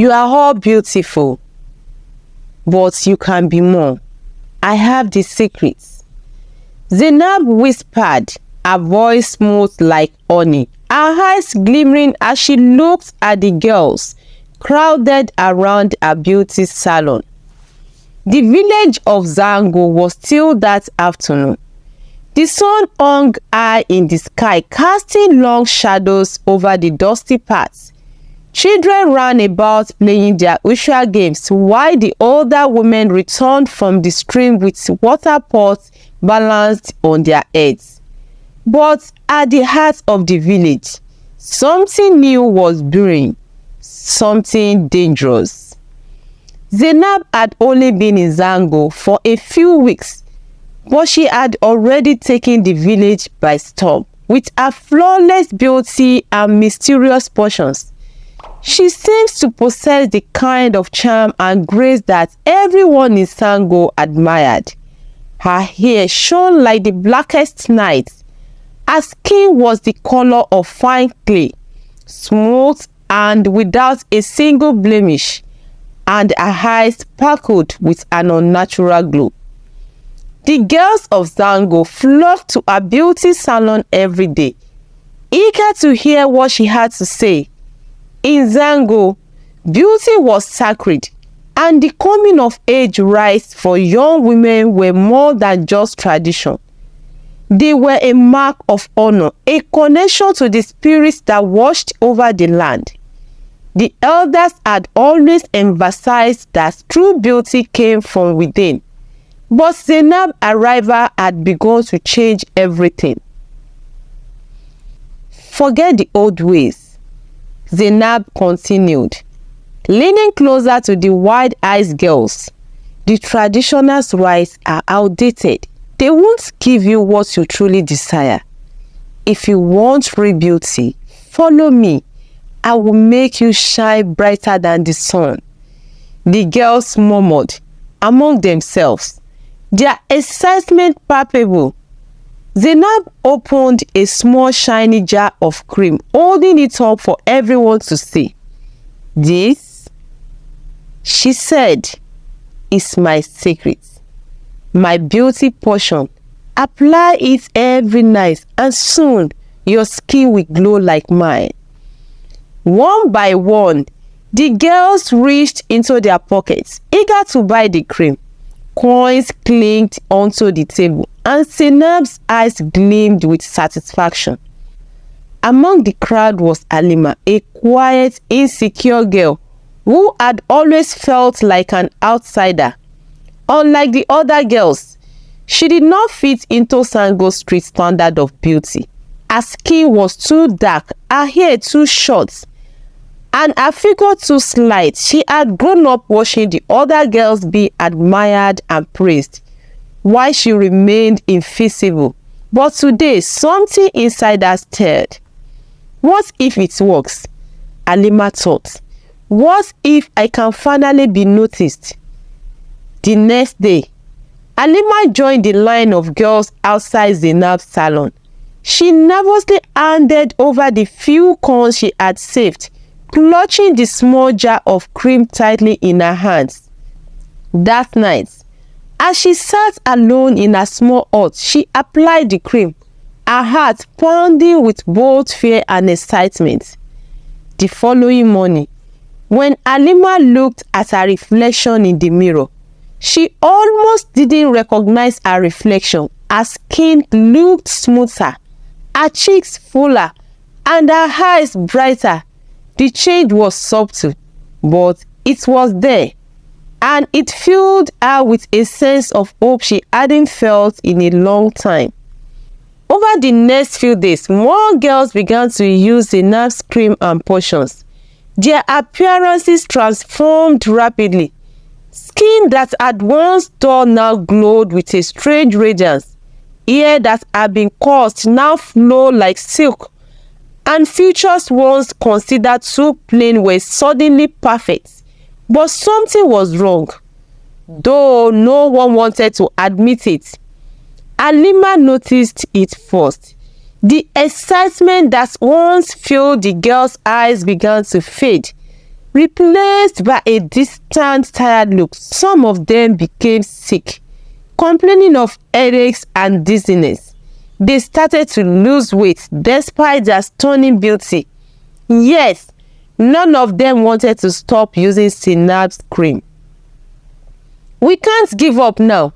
You are all beautiful, but you can be more. I have the secrets. Zainab whispered, her voice smooth like honey, her eyes glimmering as she looked at the girls crowded around her beauty salon. The village of Zango was still that afternoon. The sun hung high in the sky, casting long shadows over the dusty paths. Children ran about playing their usual games, while the older women returned from the stream with water pots balanced on their heads. But at the heart of the village, something new was brewing, something dangerous. Zainab had only been in Zango for a few weeks, but she had already taken the village by storm with her flawless beauty and mysterious potions. She seems to possess the kind of charm and grace that everyone in Zango admired. Her hair shone like the blackest night. Her skin was the color of fine clay, smooth and without a single blemish, and her eyes sparkled with an unnatural glow. The girls of Zango flocked to her beauty salon every day, eager to hear what she had to say. In Zango, beauty was sacred, and the coming of age rites for young women were more than just tradition. They were a mark of honor, a connection to the spirits that watched over the land. The elders had always emphasized that true beauty came from within, but Zainab's arrival had begun to change everything. Forget the old ways, Zainab continued, leaning closer to the wide-eyed girls. The traditional rites are outdated. They won't give you what you truly desire. If you want real beauty, follow me. I will make you shine brighter than the sun. The girls murmured among themselves, their excitement palpable. Zainab opened a small shiny jar of cream, holding it up for everyone to see. This, she said, is my secret, my beauty potion. Apply it every night and soon your skin will glow like mine. One by one, the girls reached into their pockets, eager to buy the cream. Coins clinked onto the table, and Zainab's eyes gleamed with satisfaction. Among the crowd was Halima, a quiet, insecure girl who had always felt like an outsider. Unlike the other girls, she did not fit into Zango's street standard of beauty. Her skin was too dark, her hair too short, and her figure too slight. She had grown up watching the other girls be admired and praised, while she remained invisible. But today, something inside her stirred. What if it works? Halima thought. What if I can finally be noticed? The next day, Halima joined the line of girls outside Zainab's salon. She nervously handed over the few coins she had saved, clutching the small jar of cream tightly in her hands. That night, as she sat alone in her small hut, she applied the cream, her heart pounding with both fear and excitement. The following morning, when Halima looked at her reflection in the mirror, she almost didn't recognize her reflection. Her skin looked smoother, her cheeks fuller, and her eyes brighter. The change was subtle, but it was there, and it filled her with a sense of hope she hadn't felt in a long time. Over the next few days, more girls began to use Zainab's cream and potions. Their appearances transformed rapidly. Skin that had once dull now glowed with a strange radiance. Hair that had been coarse now flowed like silk, and features once considered too plain were suddenly perfect. But something was wrong, though no one wanted to admit it. Halima noticed it first. The excitement that once filled the girl's eyes began to fade. replaced by a distant, tired look. Some of them became sick, complaining of headaches and dizziness. They started to lose weight despite their stunning beauty. Yes, none of them wanted to stop using Zainab's cream. "We can't give up now,"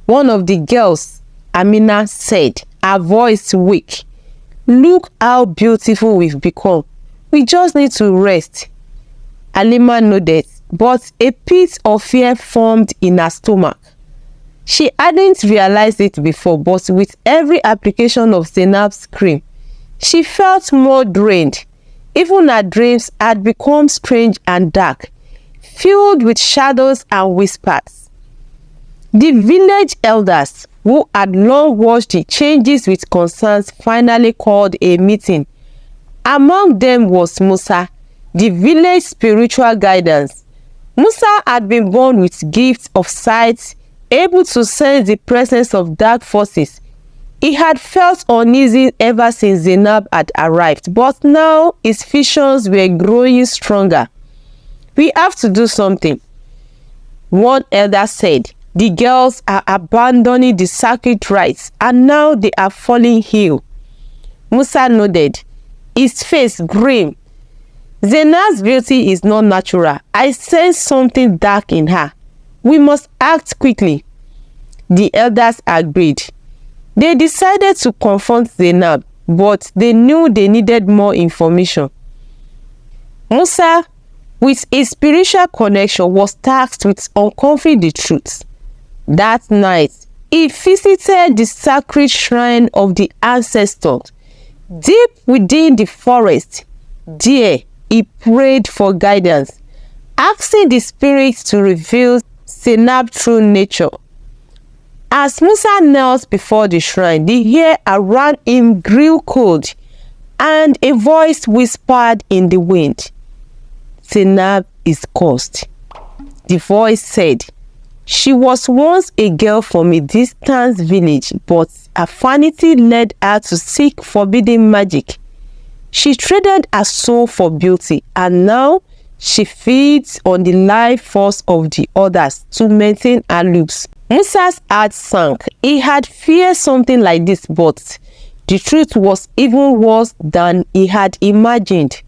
one of the girls, Amina, said, her voice weak. "Look how beautiful we've become. We just need to rest." Halima nodded, but a pit of fear formed in her stomach. She hadn't realized it before, but with every application of Zainab's cream, she felt more drained. Even her dreams had become strange and dark, filled with shadows and whispers. The village elders, who had long watched the changes with concerns, finally called a meeting. Among them was Musa, the village spiritual guidance. Musa had been born with gifts of sight, able to sense the presence of dark forces. He had felt uneasy ever since Zainab had arrived, but now his visions were growing stronger. "We have to do something," one elder said. "The girls are abandoning the sacred rites and now they are falling ill." Musa nodded, his face grim. "Zainab's beauty is not natural. I sense something dark in her. We must act quickly." The elders agreed. They decided to confront Zainab, but they knew they needed more information. Musa, with his spiritual connection, was tasked with uncovering the truth. That night, he visited the sacred shrine of the ancestors. Deep within the forest, there he prayed for guidance, asking the spirits to reveal Zainab's true nature. As Musa knelt before the shrine, the air around him grew cold, and a voice whispered in the wind, "Zainab is cursed." The voice said, "She was once a girl from a distant village, but her vanity led her to seek forbidden magic. She traded her soul for beauty, and now she feeds on the life force of the others to maintain her looks." Musa's heart sank. He had feared something like this, but the truth was even worse than he had imagined.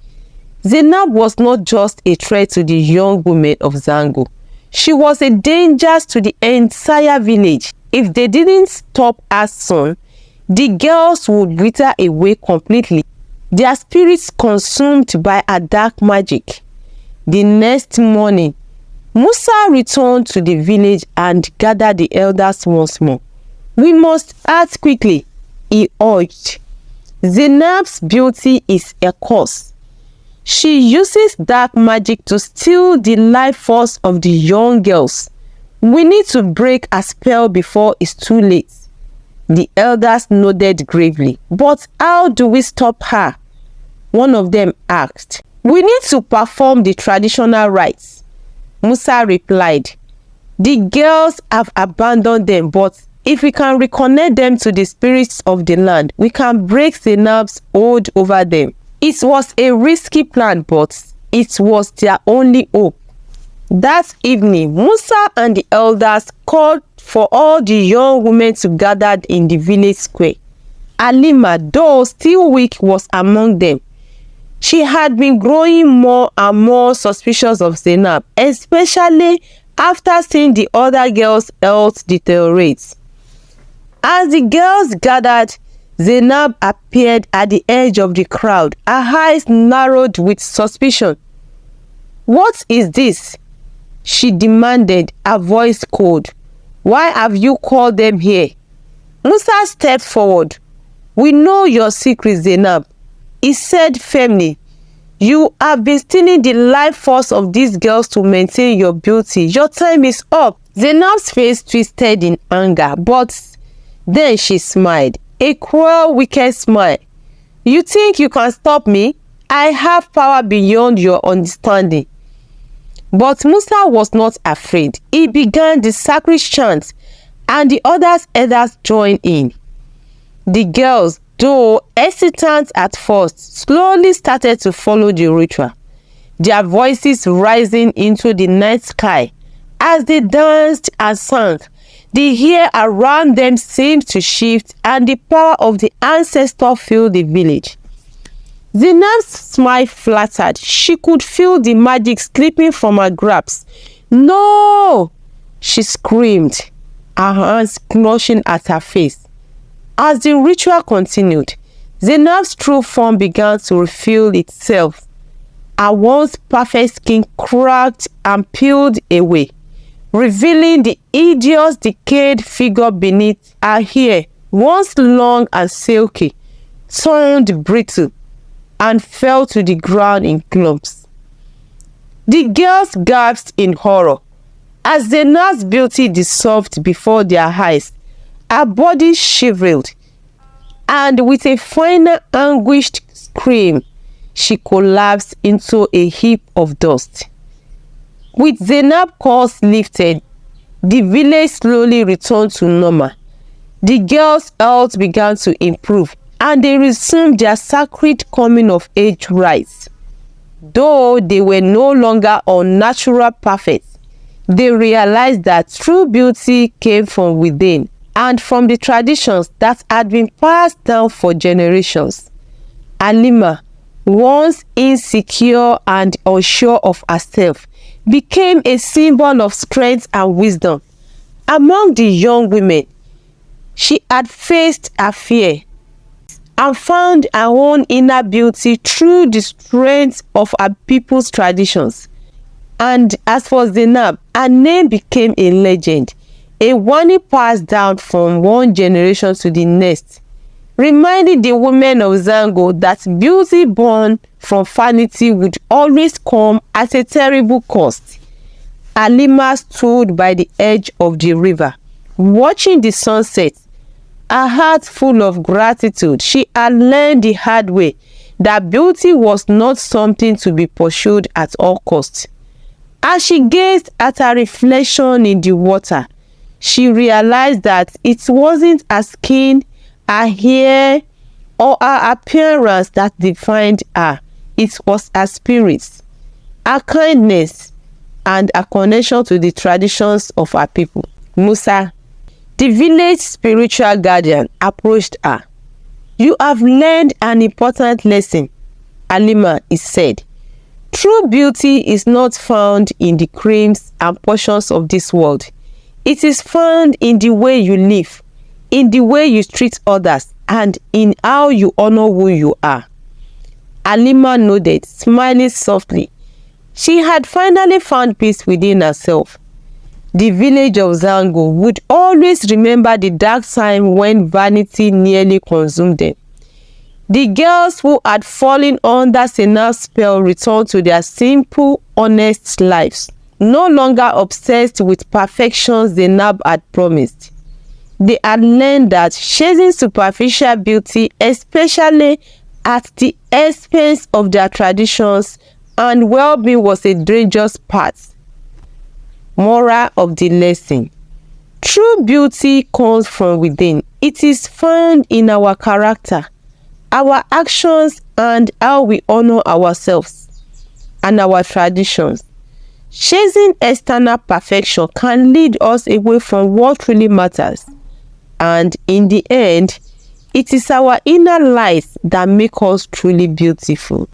Zainab was not just a threat to the young women of Zango. She was a danger to the entire village. If they didn't stop her soon, the girls would wither away completely, their spirits consumed by a dark magic. The next morning, Musa returned to the village and gathered the elders once more. "We must act quickly," he urged. "Zainab's beauty is a curse. She uses dark magic to steal the life force of the young girls. We need to break a spell before it's too late." The elders nodded gravely. "But how do we stop her?" one of them asked. "We need to perform the traditional rites," Musa replied. "The girls have abandoned them, but if we can reconnect them to the spirits of the land, we can break Zainab's hold over them." It was a risky plan, but it was their only hope. That evening, Musa and the elders called for all the young women to gather in the village square. Halima, though still weak, was among them. She had been growing more and more suspicious of Zainab, especially after seeing the other girls' health deteriorate. As the girls gathered, Zainab appeared at the edge of the crowd, her eyes narrowed with suspicion. "What is this?" she demanded, her voice cold. "Why have you called them here?" Musa stepped forward. "We know your secret, Zainab," he said firmly. "You have been stealing the life force of these girls to maintain your beauty. Your time is up." Zainab's face twisted in anger, but then she smiled, a cruel, wicked smile. "You think you can stop me? I have power beyond your understanding." But Musa was not afraid. He began the sacred chant, and the elders joined in. The girls, though hesitant at first, slowly started to follow the ritual. their voices rising into the night sky. As they danced and sang, the air around them seemed to shift, and the power of the ancestor filled the village. Zainab's smile flattered. She could feel the magic slipping from her grasp. "No!" she screamed, her hands clutching at her face. As the ritual continued, Zainab's true form began to reveal itself. Her once perfect skin cracked and peeled away, revealing the hideous, decayed figure beneath. Her hair, once long and silky, turned brittle and fell to the ground in clumps. The girls gasped in horror as Zainab's beauty dissolved before their eyes. Her body shivered, and with a final anguished scream, she collapsed into a heap of dust. With Zainab's curse lifted, the village slowly returned to normal. The girls' health began to improve, and they resumed their sacred coming-of-age rites. Though they were no longer unnatural perfect, they realized that true beauty came from within and from the traditions that had been passed down for generations. Halima, once insecure and unsure of herself, became a symbol of strength and wisdom. Among the young women, she had faced her fear and found her own inner beauty through the strength of her people's traditions. And as for Zainab, her name became a legend, a warning passed down from one generation to the next, reminding the women of Zango that beauty born from vanity would always come at a terrible cost. Halima stood by the edge of the river, watching the sunset, her heart full of gratitude. She had learned the hard way that beauty was not something to be pursued at all costs. As she gazed at her reflection in the water, she realized that it wasn't her skin, her hair, or her appearance that defined her. It was her spirit, her kindness, and her connection to the traditions of her people. Musa, the village spiritual guardian, approached her. "You have learned an important lesson," Halima said. "True beauty is not found in the creams and portions of this world. It is found in the way you live, in the way you treat others, and in how you honor who you are." Halima nodded, smiling softly. She had finally found peace within herself. The village of Zango would always remember the dark time when vanity nearly consumed them. The girls who had fallen under Zainab's spell returned to their simple, honest lives, no longer obsessed with perfection Zainab had promised. They had learned that chasing superficial beauty, especially at the expense of their traditions and well-being, was a dangerous path. Moral of the lesson: true beauty comes from within. It is found in our character, our actions, and how we honor ourselves and our traditions. Chasing external perfection can lead us away from what really matters, and in the end, it is our inner light that make us truly beautiful.